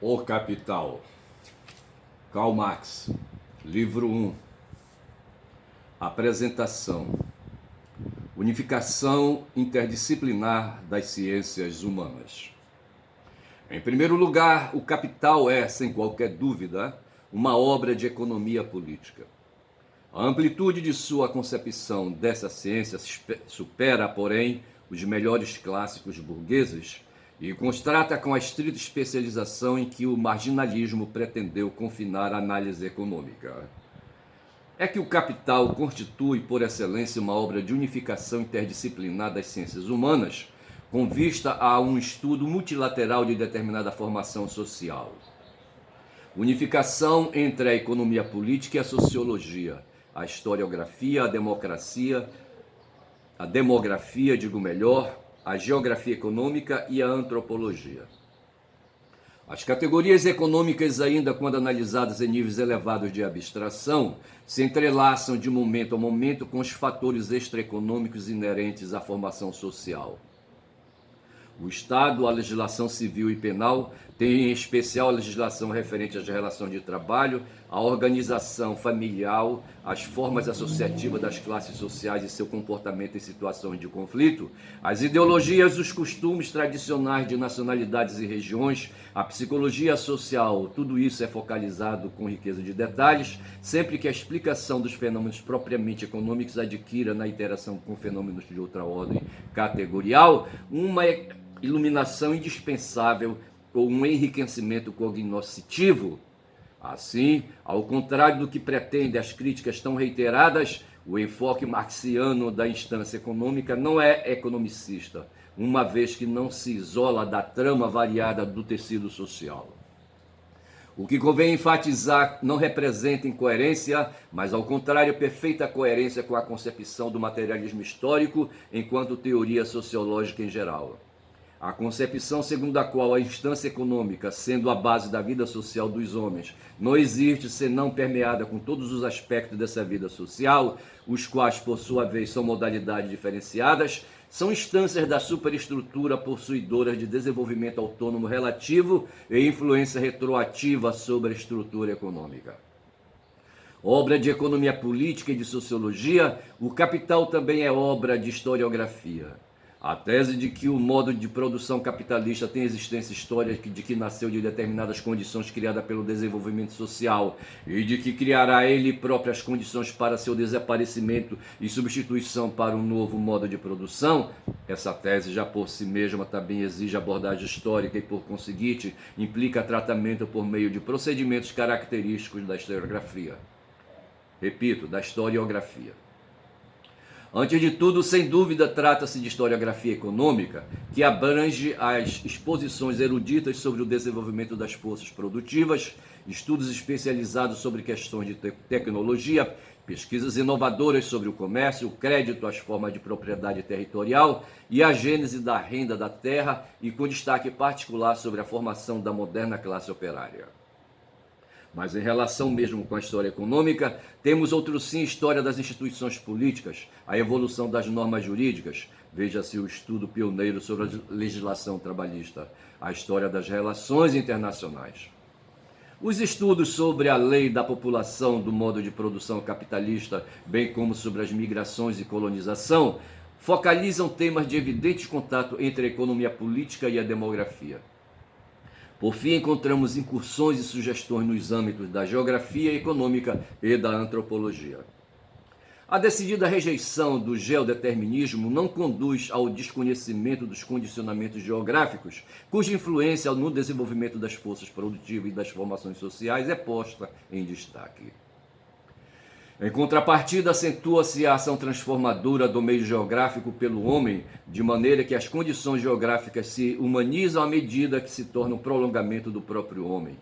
O Capital, Karl Marx, livro 1, Apresentação, Unificação interdisciplinar das ciências humanas. Em primeiro lugar, o Capital é, sem qualquer dúvida, uma obra de economia política. A amplitude de sua concepção dessa ciência supera, porém, os melhores clássicos burgueses e contrasta com a estrita especialização em que o marginalismo pretendeu confinar a análise econômica. É que o Capital constitui, por excelência, uma obra de unificação interdisciplinar das ciências humanas, com vista a um estudo multilateral de determinada formação social. Unificação entre a economia política e a sociologia, a historiografia, a demografia, a geografia econômica e a antropologia. As categorias econômicas, ainda quando analisadas em níveis elevados de abstração, se entrelaçam de momento a momento com os fatores extraeconômicos inerentes à formação social. O Estado, a legislação civil e penal, tem em especial a legislação referente às relações de trabalho, a organização familiar, as formas associativas das classes sociais e seu comportamento em situações de conflito, as ideologias, os costumes tradicionais de nacionalidades e regiões, a psicologia social, tudo isso é focalizado com riqueza de detalhes, sempre que a explicação dos fenômenos propriamente econômicos adquira na interação com fenômenos de outra ordem categorial, uma iluminação indispensável ou um enriquecimento cognoscitivo. Assim, ao contrário do que pretendem as críticas tão reiteradas, o enfoque marxiano da instância econômica não é economicista, uma vez que não se isola da trama variada do tecido social. O que convém enfatizar não representa incoerência, mas ao contrário, perfeita coerência com a concepção do materialismo histórico enquanto teoria sociológica em geral. A concepção segundo a qual a instância econômica, sendo a base da vida social dos homens, não existe senão permeada com todos os aspectos dessa vida social, os quais, por sua vez, são modalidades diferenciadas, são instâncias da superestrutura possuidoras de desenvolvimento autônomo relativo e influência retroativa sobre a estrutura econômica. Obra de economia política e de sociologia, o Capital também é obra de historiografia. A tese de que o modo de produção capitalista tem existência histórica de que nasceu de determinadas condições criadas pelo desenvolvimento social e de que criará ele próprio as condições para seu desaparecimento e substituição para um novo modo de produção, essa tese já por si mesma também exige abordagem histórica e, por conseguinte, implica tratamento por meio de procedimentos característicos da historiografia. Repito, da historiografia. Antes de tudo, sem dúvida, trata-se de historiografia econômica, que abrange as exposições eruditas sobre o desenvolvimento das forças produtivas, estudos especializados sobre questões de tecnologia, pesquisas inovadoras sobre o comércio, o crédito, as formas de propriedade territorial e a gênese da renda da terra, e com destaque particular sobre a formação da moderna classe operária. Mas em relação mesmo com a história econômica, temos outro sim história das instituições políticas, a evolução das normas jurídicas, veja-se o estudo pioneiro sobre a legislação trabalhista, a história das relações internacionais. Os estudos sobre a lei da população, do modo de produção capitalista, bem como sobre as migrações e colonização, focalizam temas de evidente contato entre a economia política e a demografia. Por fim, encontramos incursões e sugestões nos âmbitos da geografia econômica e da antropologia. A decidida rejeição do geodeterminismo não conduz ao desconhecimento dos condicionamentos geográficos, cuja influência no desenvolvimento das forças produtivas e das formações sociais é posta em destaque. Em contrapartida, acentua-se a ação transformadora do meio geográfico pelo homem, de maneira que as condições geográficas se humanizam à medida que se tornam prolongamento do próprio homem.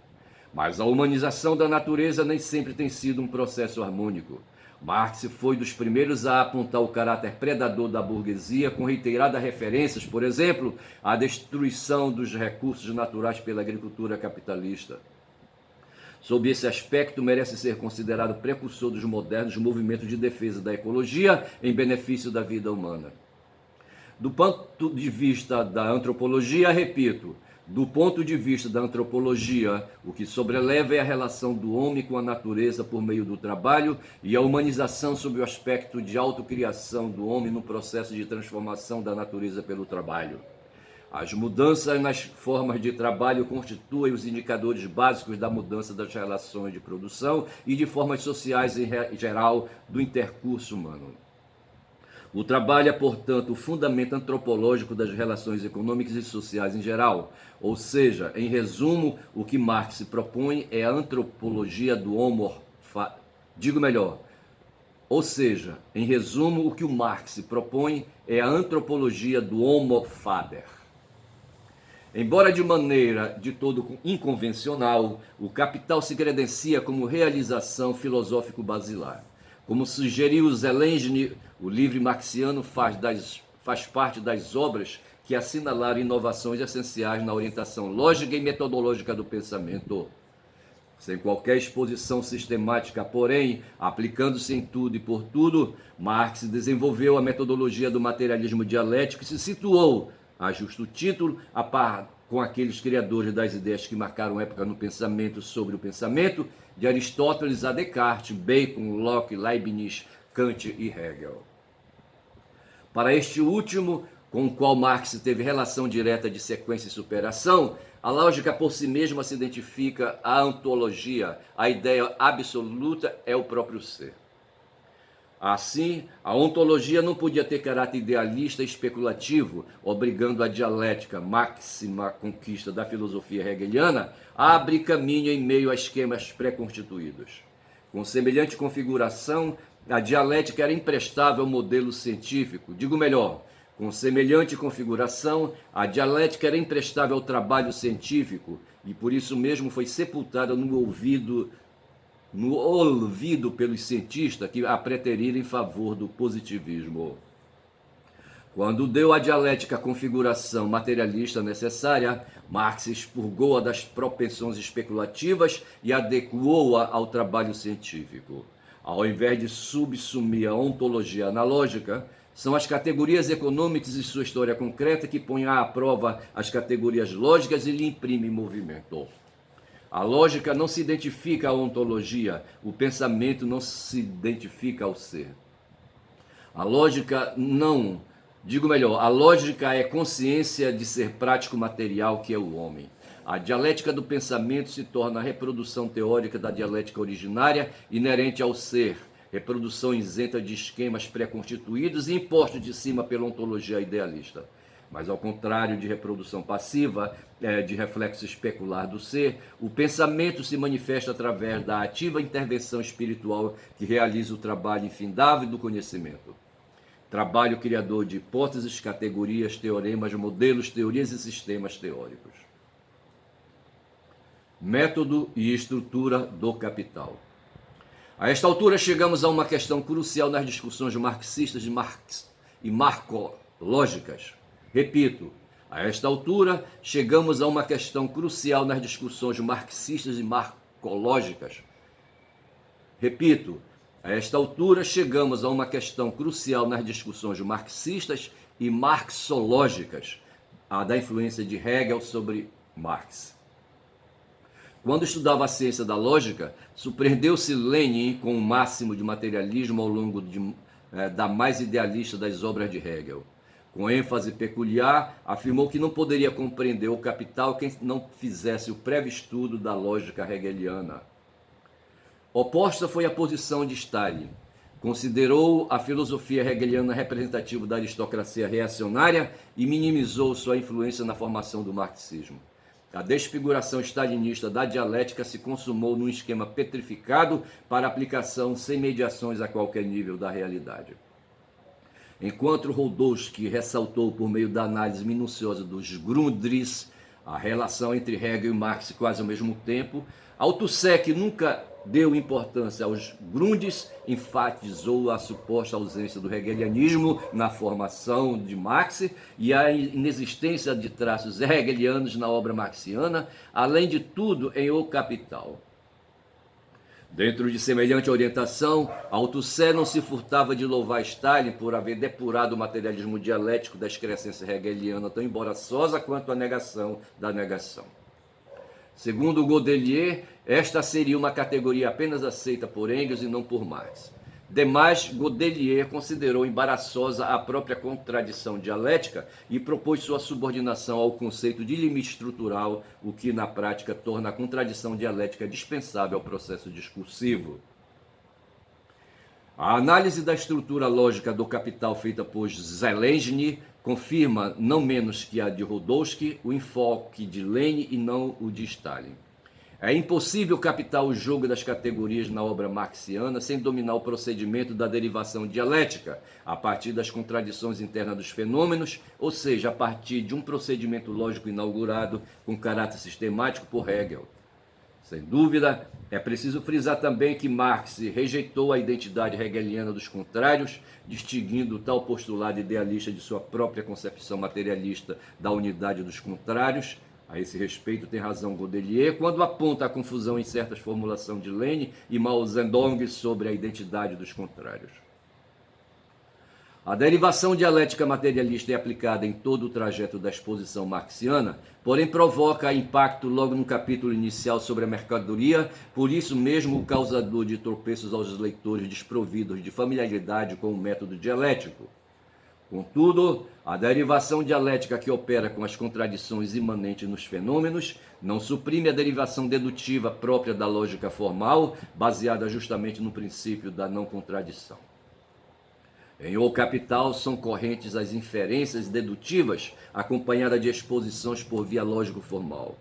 Mas a humanização da natureza nem sempre tem sido um processo harmônico. Marx foi dos primeiros a apontar o caráter predador da burguesia, com reiteradas referências, por exemplo, à destruição dos recursos naturais pela agricultura capitalista. Sob esse aspecto, merece ser considerado precursor dos modernos movimentos de defesa da ecologia em benefício da vida humana. Do ponto de vista da antropologia, repito, Do ponto de vista da antropologia, o que sobreleva é a relação do homem com a natureza por meio do trabalho e a humanização sob o aspecto de autocriação do homem no processo de transformação da natureza pelo trabalho. As mudanças nas formas de trabalho constituem os indicadores básicos da mudança das relações de produção e de formas sociais em geral do intercurso humano. O trabalho é, portanto, o fundamento antropológico das relações econômicas e sociais em geral. Ou seja, em resumo, o que Marx propõe é a antropologia do homo faber. Ou seja, em resumo, o que o Marx propõe é a antropologia do homo faber. Embora de maneira de todo inconvencional, o Capital se credencia como realização filosófico basilar. Como sugeriu Zelensky, o livro marxiano faz parte das obras que assinalaram inovações essenciais na orientação lógica e metodológica do pensamento. Sem qualquer exposição sistemática, porém, aplicando-se em tudo e por tudo, Marx desenvolveu a metodologia do materialismo dialético e se situou, a justo título, a par com aqueles criadores das ideias que marcaram época no pensamento sobre o pensamento, de Aristóteles a Descartes, Bacon, Locke, Leibniz, Kant e Hegel. Para este último, com o qual Marx teve relação direta de sequência e superação, a lógica por si mesma se identifica à ontologia, a ideia absoluta é o próprio ser. Assim, a ontologia não podia ter caráter idealista e especulativo, obrigando a dialética, máxima conquista da filosofia hegeliana, a abrir caminho em meio a esquemas pré-constituídos. Com semelhante configuração, a dialética era imprestável ao modelo científico. Digo melhor, com semelhante configuração, a dialética era imprestável ao trabalho científico e por isso mesmo foi sepultada no olvido pelos cientistas que a preteriram em favor do positivismo. Quando deu à dialética a configuração materialista necessária, Marx expurgou-a das propensões especulativas e adequou-a ao trabalho científico. Ao invés de subsumir a ontologia analógica, são as categorias econômicas e sua história concreta que põem à prova as categorias lógicas e lhe imprimem movimento. A lógica não se identifica à ontologia, o pensamento não se identifica ao ser. A lógica é consciência de ser prático material que é o homem. A dialética do pensamento se torna a reprodução teórica da dialética originária inerente ao ser, reprodução isenta de esquemas pré-constituídos e impostos de cima pela ontologia idealista. Mas ao contrário de reprodução passiva, de reflexo especular do ser, o pensamento se manifesta através da ativa intervenção espiritual que realiza o trabalho infindável do conhecimento. Trabalho criador de hipóteses, categorias, teoremas, modelos, teorias e sistemas teóricos. Método e estrutura do capital. A esta altura chegamos a uma questão crucial nas discussões marxistas e marcológicas. Repito, a esta altura chegamos a uma questão crucial nas discussões marxistas e marcológicas. Repito, a esta altura chegamos a uma questão crucial nas discussões marxistas e marxológicas, a da influência de Hegel sobre Marx. Quando estudava a ciência da lógica, surpreendeu-se Lenin com o máximo de materialismo ao longo da mais idealista das obras de Hegel. Com ênfase peculiar, afirmou que não poderia compreender o Capital quem não fizesse o prévio estudo da lógica hegeliana. Oposta foi a posição de Stalin. Considerou a filosofia hegeliana representativa da aristocracia reacionária e minimizou sua influência na formação do marxismo. A desfiguração stalinista da dialética se consumou num esquema petrificado para aplicação sem mediações a qualquer nível da realidade. Enquanto Rodolsky ressaltou por meio da análise minuciosa dos Grundrisse a relação entre Hegel e Marx quase ao mesmo tempo, Althusser, que nunca deu importância aos Grundrisse, enfatizou a suposta ausência do hegelianismo na formação de Marx e a inexistência de traços hegelianos na obra marxiana, além de tudo em O Capital. Dentro de semelhante orientação, Althusser não se furtava de louvar Stalin por haver depurado o materialismo dialético da excrescência hegeliana tão embaraçosa quanto a negação da negação. Segundo Godelier, esta seria uma categoria apenas aceita por Engels e não por Marx. Demais, Godelier considerou embaraçosa a própria contradição dialética e propôs sua subordinação ao conceito de limite estrutural, o que na prática torna a contradição dialética dispensável ao processo discursivo. A análise da estrutura lógica do Capital feita por Zelensky confirma, não menos que a de Rudolsky, o enfoque de Lenin e não o de Stalin. É impossível captar o jogo das categorias na obra marxiana sem dominar o procedimento da derivação dialética, a partir das contradições internas dos fenômenos, ou seja, a partir de um procedimento lógico inaugurado com caráter sistemático por Hegel. Sem dúvida, é preciso frisar também que Marx rejeitou a identidade hegeliana dos contrários, distinguindo tal postulado idealista de sua própria concepção materialista da unidade dos contrários. A esse respeito tem razão Godelier quando aponta a confusão em certas formulações de Lenin e Mao Zedong sobre a identidade dos contrários. A derivação dialética materialista é aplicada em todo o trajeto da exposição marxiana, porém provoca impacto logo no capítulo inicial sobre a mercadoria, por isso mesmo o causador de tropeços aos leitores desprovidos de familiaridade com o método dialético. Contudo, a derivação dialética que opera com as contradições imanentes nos fenômenos não suprime a derivação dedutiva própria da lógica formal, baseada justamente no princípio da não contradição. Em O Capital são correntes as inferências dedutivas, acompanhadas de exposições por via lógico-formal.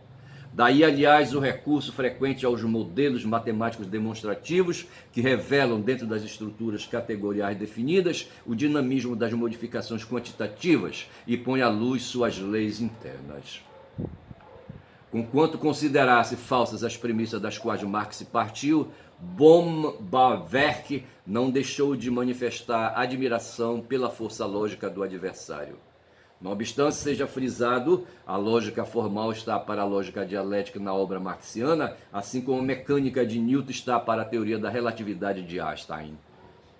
Daí, aliás, o recurso frequente aos modelos matemáticos demonstrativos que revelam, dentro das estruturas categoriais definidas, o dinamismo das modificações quantitativas e põe à luz suas leis internas. Conquanto considerasse falsas as premissas das quais Marx partiu, Baumgartner não deixou de manifestar admiração pela força lógica do adversário. Não obstante seja frisado, a lógica formal está para a lógica dialética na obra marxiana, assim como a mecânica de Newton está para a teoria da relatividade de Einstein.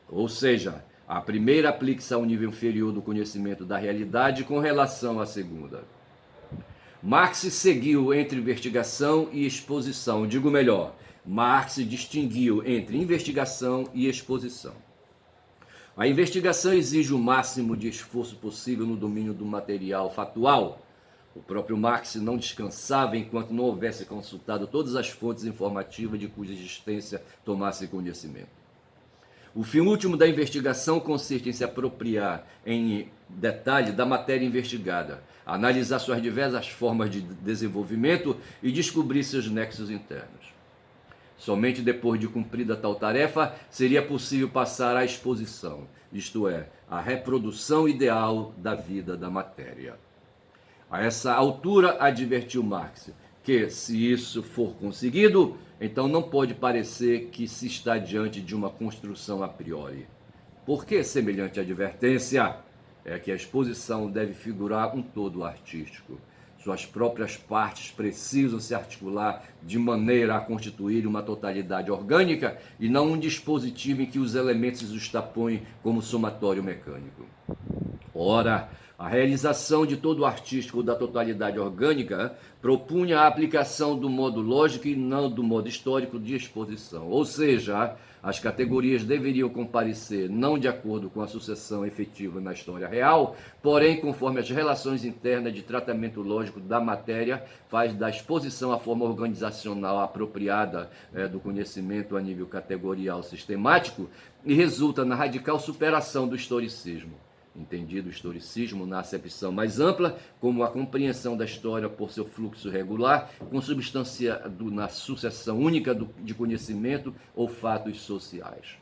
Ou seja, a primeira aplica-se ao nível inferior do conhecimento da realidade com relação à segunda. Marx seguiu entre investigação e exposição, digo melhor, Marx distinguiu entre investigação e exposição. A investigação exige o máximo de esforço possível no domínio do material fatual. O próprio Marx não descansava enquanto não houvesse consultado todas as fontes informativas de cuja existência tomasse conhecimento. O fim último da investigação consiste em se apropriar em detalhe da matéria investigada, analisar suas diversas formas de desenvolvimento e descobrir seus nexos internos. Somente depois de cumprida tal tarefa, seria possível passar à exposição, isto é, a reprodução ideal da vida da matéria. A essa altura, advertiu Marx, que, se isso for conseguido, então não pode parecer que se está diante de uma construção a priori. Por que semelhante advertência? É que a exposição deve figurar um todo artístico. Suas próprias partes precisam se articular de maneira a constituir uma totalidade orgânica e não um dispositivo em que os elementos se justapõem como somatório mecânico. Ora, a realização de todo o artístico da totalidade orgânica propunha a aplicação do modo lógico e não do modo histórico de exposição, ou seja, as categorias deveriam comparecer não de acordo com a sucessão efetiva na história real, porém conforme as relações internas de tratamento lógico da matéria faz da exposição a forma organizacional apropriada do conhecimento a nível categorial sistemático e resulta na radical superação do historicismo. Entendido o historicismo na acepção mais ampla, como a compreensão da história por seu fluxo regular, consubstanciado na sucessão única de conhecimento ou fatos sociais.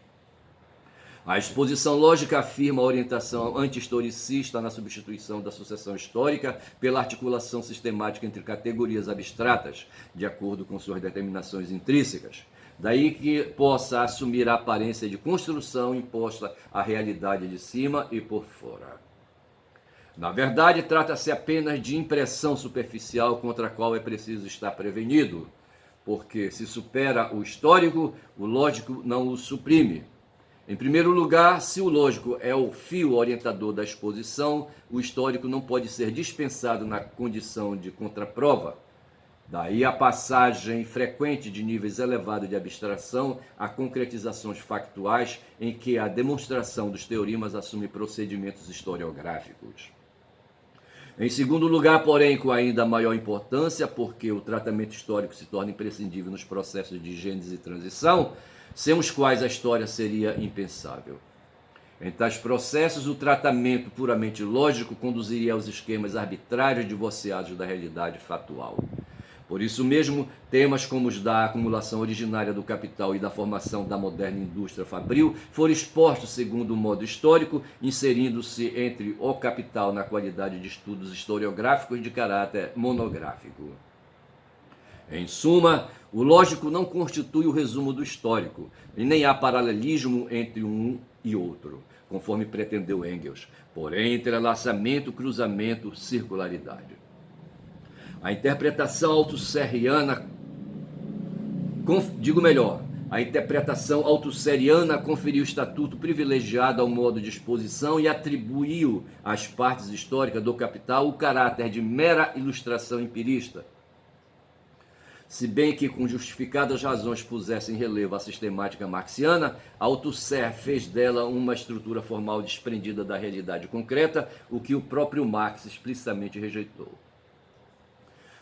A exposição lógica afirma a orientação anti-historicista na substituição da sucessão histórica pela articulação sistemática entre categorias abstratas, de acordo com suas determinações intrínsecas. Daí que possa assumir a aparência de construção imposta à realidade de cima e por fora. Na verdade, trata-se apenas de impressão superficial contra a qual é preciso estar prevenido. porque se supera o histórico, o lógico não o suprime. Em primeiro lugar, se o lógico é o fio orientador da exposição, o histórico não pode ser dispensado na condição de contraprova. Daí a passagem frequente de níveis elevados de abstração a concretizações factuais em que a demonstração dos teoremas assume procedimentos historiográficos. Em segundo lugar, porém, com ainda maior importância, porque o tratamento histórico se torna imprescindível nos processos de gênese e transição, sem os quais a história seria impensável. Em tais processos, o tratamento puramente lógico conduziria aos esquemas arbitrários divorciados da realidade factual. Por isso mesmo, temas como os da acumulação originária do capital e da formação da moderna indústria fabril foram expostos segundo o modo histórico, inserindo-se entre o capital na qualidade de estudos historiográficos de caráter monográfico. Em suma, o lógico não constitui o resumo do histórico, e nem há paralelismo entre um e outro, conforme pretendeu Engels, porém entrelaçamento, cruzamento, circularidade. A interpretação altusseriana, a interpretação altusseriana conferiu estatuto privilegiado ao modo de exposição e atribuiu às partes históricas do capital o caráter de mera ilustração empirista. Se bem que com justificadas razões pusesse em relevo a sistemática marxiana, Althusser fez dela uma estrutura formal desprendida da realidade concreta, o que o próprio Marx explicitamente rejeitou.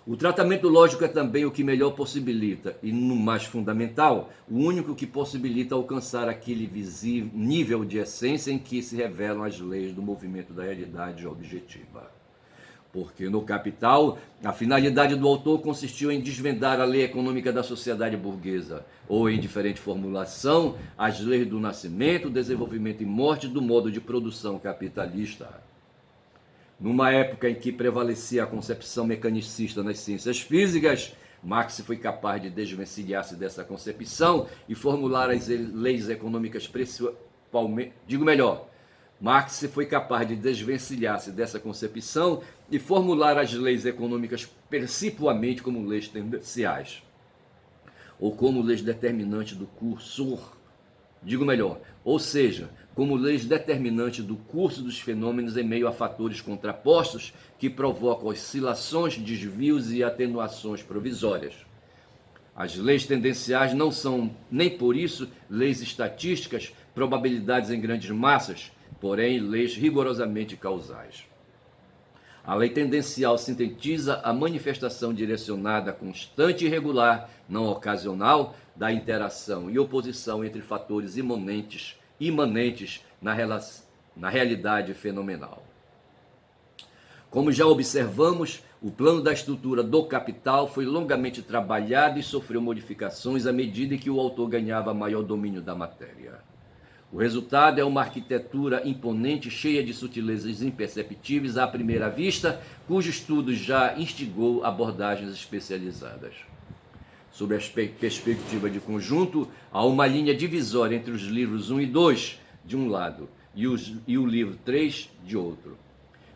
O tratamento lógico é também o que melhor possibilita, e no mais fundamental, o único que possibilita alcançar aquele nível de essência em que se revelam as leis do movimento da realidade objetiva. Porque no Capital, a finalidade do autor consistiu em desvendar a lei econômica da sociedade burguesa, ou em diferente formulação, as leis do nascimento, desenvolvimento e morte do modo de produção capitalista. Numa época em que prevalecia a concepção mecanicista nas ciências físicas, Marx foi capaz de desvencilhar-se dessa concepção e formular as leis econômicas principalmente... Marx foi capaz de desvencilhar-se dessa concepção e formular as leis econômicas principalmente como leis tendenciais, ou como leis determinantes do cursor, ou seja, como leis determinantes do curso dos fenômenos em meio a fatores contrapostos que provocam oscilações, desvios e atenuações provisórias. As leis tendenciais não são, nem por isso, leis estatísticas, probabilidades em grandes massas, porém leis rigorosamente causais. A lei tendencial sintetiza a manifestação direcionada, constante e regular, não ocasional, da interação e oposição entre fatores imanentes na realidade fenomenal. Como já observamos, o plano da estrutura do capital foi longamente trabalhado e sofreu modificações à medida que o autor ganhava maior domínio da matéria. O resultado é uma arquitetura imponente, cheia de sutilezas imperceptíveis à primeira vista, cujo estudo já instigou abordagens especializadas. Sob a perspectiva de conjunto, há uma linha divisória entre os livros 1 e 2, de um lado, e o livro 3, de outro.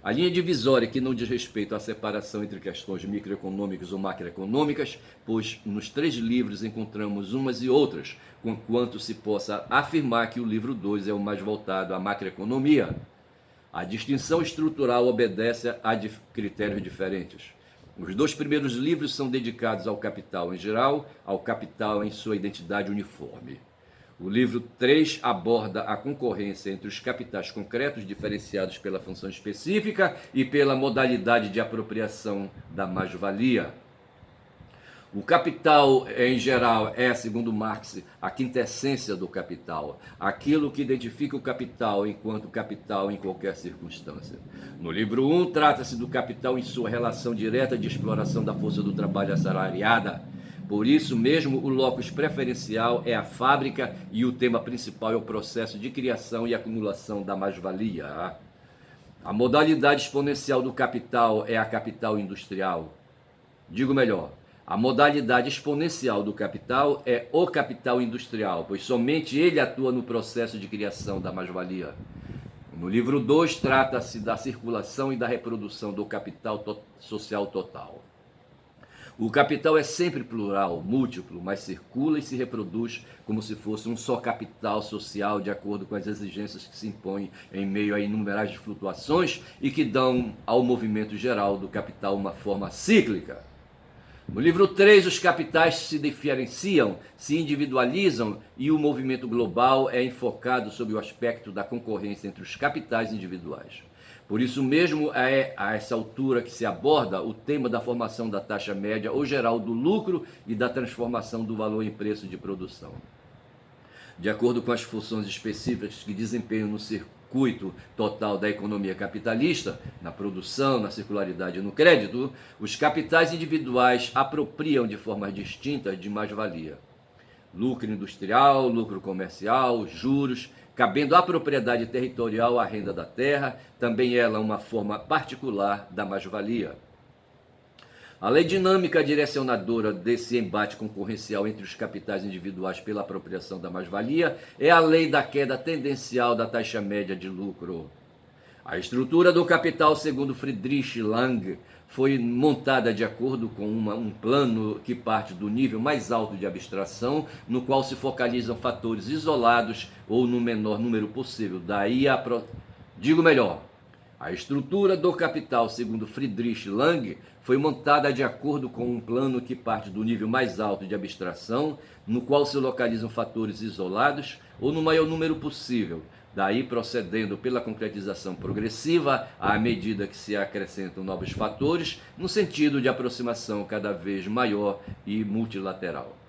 A linha divisória que não diz respeito à separação entre questões microeconômicas ou macroeconômicas, pois nos 3 livros encontramos umas e outras, conquanto se possa afirmar que o livro 2 é o mais voltado à macroeconomia. A distinção estrutural obedece a critérios diferentes. Os 2 primeiros livros são dedicados ao capital em geral, ao capital em sua identidade uniforme. O livro 3 aborda a concorrência entre os capitais concretos, diferenciados pela função específica e pela modalidade de apropriação da mais-valia. O capital, em geral, é, segundo Marx, a quintessência do capital, aquilo que identifica o capital enquanto capital em qualquer circunstância. No livro 1, trata-se do capital em sua relação direta de exploração da força do trabalho assalariada. Por isso mesmo, o locus preferencial é a fábrica e o tema principal é o processo de criação e acumulação da mais-valia. A modalidade exponencial do capital é a capital industrial. A modalidade exponencial do capital é o capital industrial, pois somente ele atua no processo de criação da mais-valia. No livro 2, trata-se da circulação e da reprodução do capital social total. O capital é sempre plural, múltiplo, mas circula e se reproduz como se fosse um só capital social, de acordo com as exigências que se impõem em meio a inumeráveis flutuações e que dão ao movimento geral do capital uma forma cíclica. No livro 3, os capitais se diferenciam, se individualizam e o movimento global é enfocado sob o aspecto da concorrência entre os capitais individuais. Por isso mesmo é a essa altura que se aborda o tema da formação da taxa média ou geral do lucro e da transformação do valor em preço de produção. De acordo com as funções específicas que desempenham no circuito total da economia capitalista, na produção, na circularidade e no crédito, os capitais individuais apropriam de formas distintas de mais-valia. Lucro industrial, lucro comercial, juros, cabendo à propriedade territorial a renda da terra, também ela uma forma particular da mais-valia. A lei dinâmica direcionadora desse embate concorrencial entre os capitais individuais pela apropriação da mais-valia é a lei da queda tendencial da taxa média de lucro. A estrutura do capital, segundo Friedrich Lang, foi montada de acordo com um plano que parte do nível mais alto de abstração, no qual se focalizam fatores isolados ou no menor número possível. A estrutura do capital, segundo Friedrich Lang, foi montada de acordo com um plano que parte do nível mais alto de abstração, no qual se localizam fatores isolados ou no maior número possível, daí procedendo pela concretização progressiva à medida que se acrescentam novos fatores, no sentido de aproximação cada vez maior e multilateral.